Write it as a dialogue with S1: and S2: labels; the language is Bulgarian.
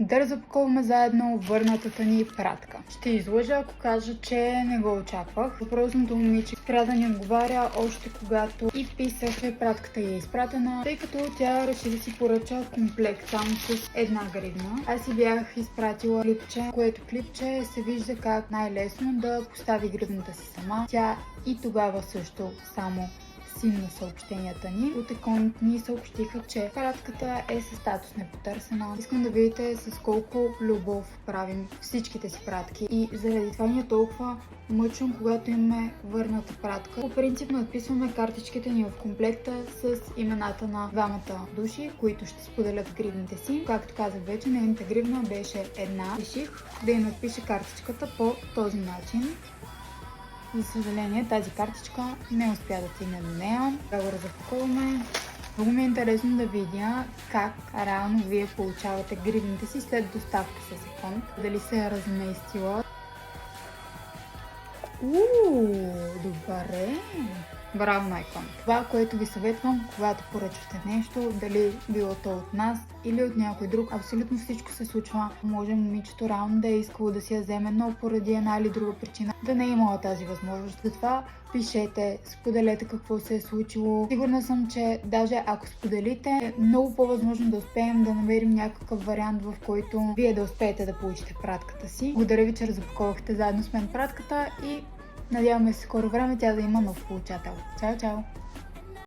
S1: Да разопаковаме заедно върнатата ни пратка. Ще излъжа, ако кажа, че не го очаквах. Въпросното момиче спря да ни отговаря още когато и писах, че пратката е изпратена, тъй като тя реши да си поръча комплект само с една гривна. Аз си бях изпратила клипче, което клипче се вижда как най-лесно да постави гривната си сама. Тя и тогава също само на съобщенията ни. От Еконт ни съобщиха, че пратката е със статус непотърсена. Искам да видите с колко любов правим всичките си пратки и заради това ни е толкова мъчно, когато имаме върната пратка. По принцип надписваме картичките ни в комплекта с имената на двамата души, които ще споделят гривните си. Както казах вече, нейната гривна беше една. Реших да й надпиша картичката по този начин. За съжаление, тази картичка не успя да стигне до нея. Да го разпаковаме. Много ми е интересно да видя как реално вие получавате гривните си след доставка с Еконт. Дали се е разместила. Добре! Браво на Еконт! Това, което ви съветвам, когато поръчвате нещо, дали било то от нас или от някой друг, абсолютно всичко се случва. Може момичето реално да е искало да си я вземе, но поради една или друга причина да не е имала тази възможност. Затова пишете, споделете какво се е случило. Сигурна съм, че даже ако споделите, е много по-възможно да успеем да намерим някакъв вариант, в който вие да успеете да получите пратката си. Благодаря ви, че разопаковахте заедно с мен пратката и надяваме се скоро време тя да има нов получател. Чао, чао!